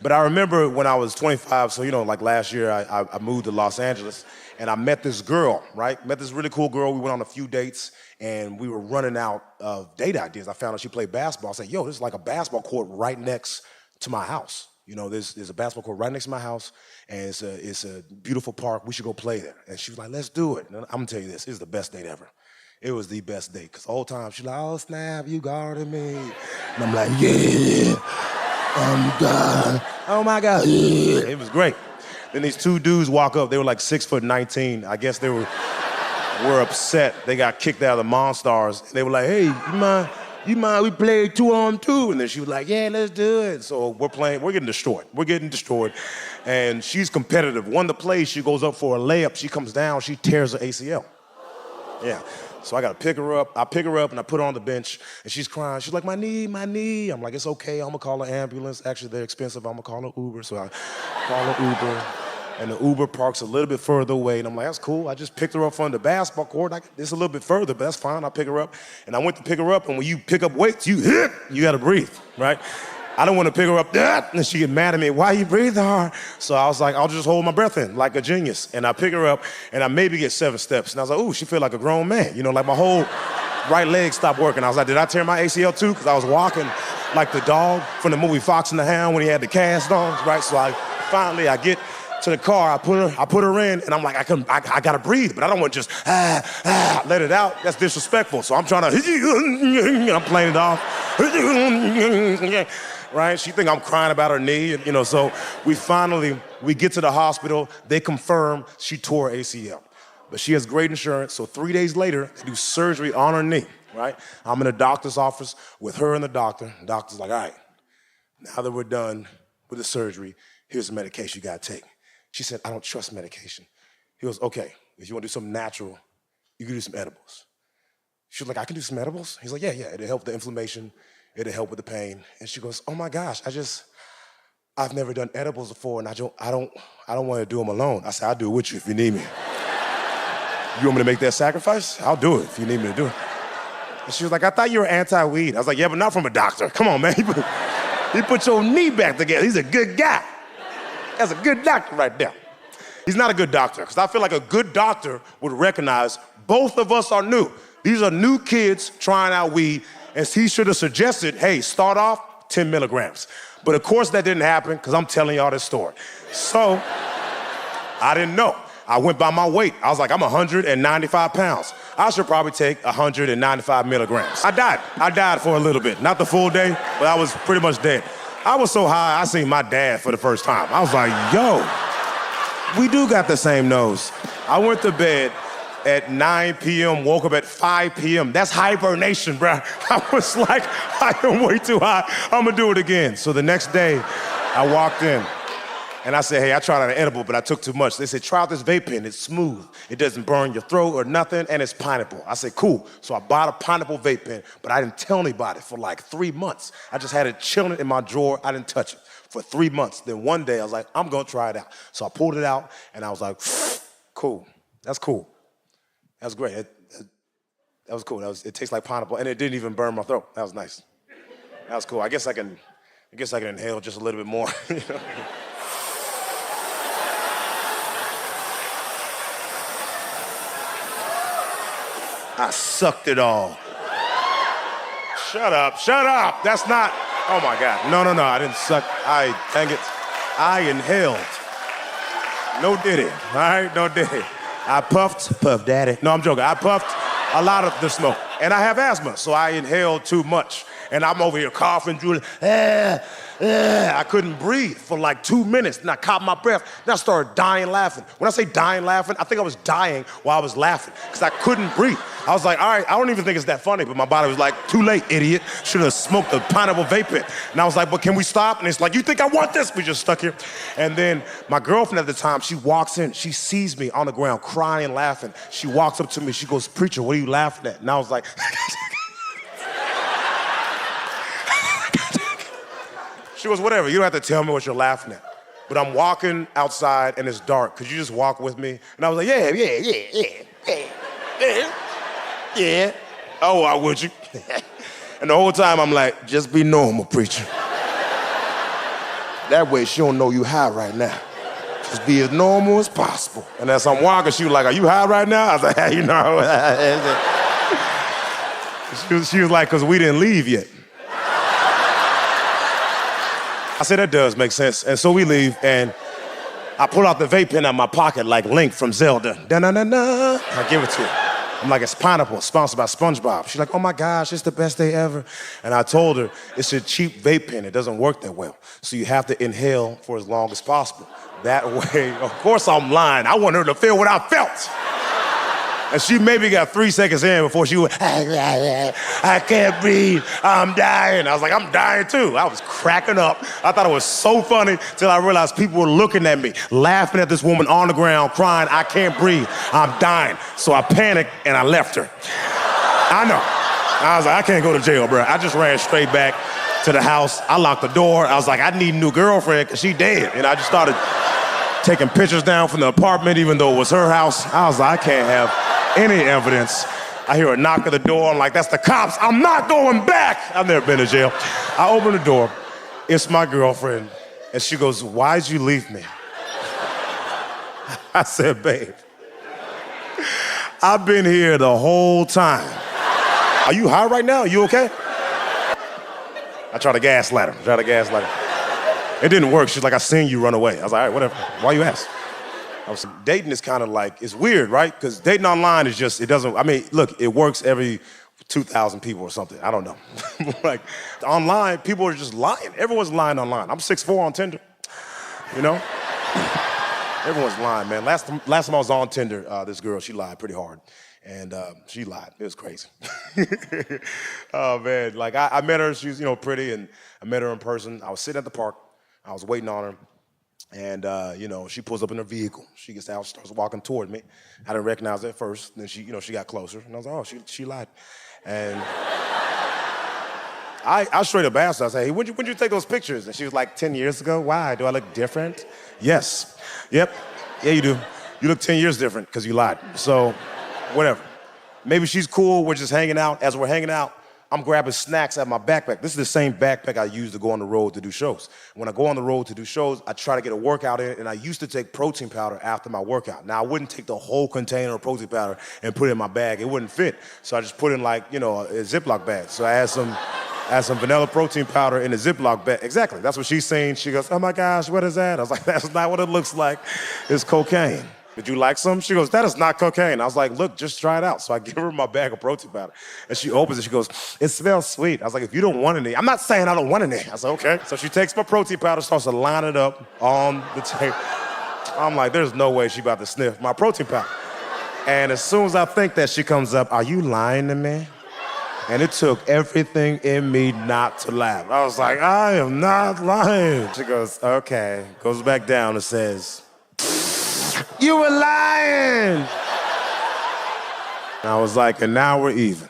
But I remember when I was 25, so like last year, I moved to Los Angeles, and I met this girl, right? Met this really cool girl. We went on a few dates, and we were running out of date ideas. I found out she played basketball. I said, yo, there's like a basketball court right next to my house. There's a basketball court right next to my house, and it's a beautiful park. We should go play there. And she was like, let's do it. And I'm gonna tell you this, it was the best date ever. It was the best date, because the whole time she's like, oh snap, you guarded me. And I'm like, yeah, I'm God. Oh my God, yeah. It was great. Then these two dudes walk up, they were like 6'19". I guess they were upset. They got kicked out of the Monstars. They were like, hey, you mind we play 2-on-2? And then she was like, yeah, let's do it. So we're getting destroyed. And she's competitive. Won the play, she goes up for a layup, she comes down, she tears her ACL. Yeah. So I gotta pick her up. I pick her up and I put her on the bench, and she's crying. She's like, my knee. I'm like, it's okay, I'm gonna call an ambulance. Actually, they're expensive, I'm gonna call an Uber. So I call an Uber, and the Uber parks a little bit further away, and I'm like, that's cool. I just picked her up from the basketball court. It's a little bit further, but that's fine, I'll pick her up. And I went to pick her up, and when you pick up weights, you gotta breathe, right? I don't want to pick her up, and she get mad at me. Why you breathing hard? So I was like, I'll just hold my breath in like a genius. And I pick her up, and I maybe get 7 steps. And I was like, ooh, she feel like a grown man. Like my whole right leg stopped working. I was like, did I tear my ACL too? Because I was walking like the dog from the movie Fox and the Hound when he had the cast on, right? So I get to the car, I put her in, and I'm like, I gotta breathe, but I don't want to just let it out. That's disrespectful. So I'm trying to, I'm playing it off. Right? She think I'm crying about her knee, so we get to the hospital, they confirm she tore ACL. But she has great insurance, so 3 days later, they do surgery on her knee, right? I'm in the doctor's office with her and the doctor. The doctor's like, all right, now that we're done with the surgery, here's the medication you gotta take. She said, I don't trust medication. He goes, okay, if you wanna do something natural, you can do some edibles. She was like, I can do some edibles? He's like, yeah, it'll help the inflammation, it'll help with the pain. And she goes, oh my gosh, I've never done edibles before, and I don't want to do them alone. I said, I'll do it with you if you need me. You want me to make that sacrifice? I'll do it if you need me to do it. And she was like, I thought you were anti-weed. I was like, yeah, but not from a doctor. Come on, man. He put your knee back together. He's a good guy. That's a good doctor right there. He's not a good doctor, because I feel like a good doctor would recognize both of us are new. These are new kids trying out weed, and he should have suggested, hey, start off 10 milligrams. But of course that didn't happen, because I'm telling y'all this story. So I didn't know. I went by my weight. I was like, I'm 195 pounds. I should probably take 195 milligrams. I died for a little bit. Not the full day, but I was pretty much dead. I was so high, I seen my dad for the first time. I was like, yo, we do got the same nose. I went to bed at 9 p.m., woke up at 5 p.m. That's hibernation, bro. I was like, I am way too high. I'm gonna do it again. So the next day, I walked in, and I said, hey, I tried out an edible, but I took too much. They said, try out this vape pen. It's smooth. It doesn't burn your throat or nothing, and it's pineapple. I said, cool. So I bought a pineapple vape pen, but I didn't tell anybody for like 3 months. I just had it chilling in my drawer. I didn't touch it for 3 months. Then one day, I was like, I'm gonna try it out. So I pulled it out, and I was like, cool. That's cool. That was great. That was cool. It tastes like pineapple, and it didn't even burn my throat. That was nice. That was cool. I guess I can inhale just a little bit more. I sucked it all. Shut up. That's not, oh my God. No, I didn't suck. Dang it. I inhaled. No diddy, all right? No diddy. I puffed daddy. No, I'm joking. I puffed a lot of the smoke. And I have asthma, so I inhaled too much. And I'm over here coughing, drooling. I couldn't breathe for like 2 minutes, and I caught my breath, and I started dying laughing. When I say dying laughing, I think I was dying while I was laughing, because I couldn't breathe. I was like, all right, I don't even think it's that funny, but my body was like, too late, idiot. Should have smoked a pineapple vape pen. And I was like, but can we stop? And it's like, you think I want this? We just stuck here. And then my girlfriend at the time, she walks in, she sees me on the ground crying and laughing. She walks up to me, she goes, Preacher, what are you laughing at? And I was like, she goes, whatever, you don't have to tell me what you're laughing at. But I'm walking outside and it's dark. Could you just walk with me? And I was like, yeah. Oh, why would you? And the whole time I'm like, just be normal, preacher. That way she don't know you high right now. Just be as normal as possible. And as I'm walking, she was like, are you high right now? I was like, hey, you know. she was like, because we didn't leave yet. I said, that does make sense. And so we leave, and I pull out the vape pen out of my pocket like Link from Zelda. Da-na-na-na. I give it to her. I'm like, it's Pineapple, sponsored by SpongeBob. She's like, oh my gosh, it's the best day ever. And I told her, it's a cheap vape pen. It doesn't work that well. So you have to inhale for as long as possible. That way, of course I'm lying. I want her to feel what I felt. And she maybe got 3 seconds in before she went, I can't breathe, I'm dying. I was like, I'm dying too. I was cracking up. I thought it was so funny till I realized people were looking at me, laughing at this woman on the ground, crying, I can't breathe, I'm dying. So I panicked and I left her. I know. I was like, I can't go to jail, bro. I just ran straight back to the house. I locked the door. I was like, I need a new girlfriend because she dead. And I just started taking pictures down from the apartment, even though it was her house. I was like, I can't have any evidence. I hear a knock at the door. I'm like, that's the cops. I'm not going back. I've never been to jail. I open the door. It's my girlfriend. And she goes, why'd you leave me? I said, babe, I've been here the whole time. Are you high right now? Are you okay? I tried to gaslight her. It didn't work. She's like, I seen you run away. I was like, all right, whatever. Why you ask? Dating is kind of like, it's weird, right? Because dating online is just, it doesn't, I mean, look, it works every 2,000 people or something. I don't know. Like, online, people are just lying. Everyone's lying online. I'm 6'4" on Tinder, you know? Everyone's lying, man. Last time I was on Tinder, this girl, she lied pretty hard. And she lied. It was crazy. Oh, man. Like, I met her. She was, pretty, and I met her in person. I was sitting at the park. I was waiting on her. And, she pulls up in her vehicle. She gets out, starts walking toward me. I didn't recognize her at first. Then she got closer. And I was like, oh, she lied. And I straight up asked her, I said, hey, when'd you take those pictures? And she was like, 10 years ago. Why? Do I look different? Yes. Yep. Yeah, you do. You look 10 years different because you lied. So, whatever. Maybe she's cool. We're just hanging out. As we're hanging out, I'm grabbing snacks out of my backpack. This is the same backpack I use to go on the road to do shows. When I go on the road to do shows, I try to get a workout in, and I used to take protein powder after my workout. Now, I wouldn't take the whole container of protein powder and put it in my bag. It wouldn't fit. So I just put it in a Ziploc bag. So I had some vanilla protein powder in a Ziploc bag. Exactly, that's what she's saying. She goes, oh my gosh, what is that? I was like, that's not what it looks like. It's cocaine. Did you like some? She goes, that is not cocaine. I was like, look, just try it out. So I give her my bag of protein powder. And she opens it, she goes, it smells sweet. I was like, if you don't want any, I'm not saying I don't want any. I said, okay. So she takes my protein powder, starts to line it up on the table. I'm like, there's no way she about to sniff my protein powder. And as soon as I think that, she comes up, are you lying to me? And it took everything in me not to laugh. I was like, I am not lying. She goes, okay. Goes back down and says, you were lying. And I was like, and now we're even.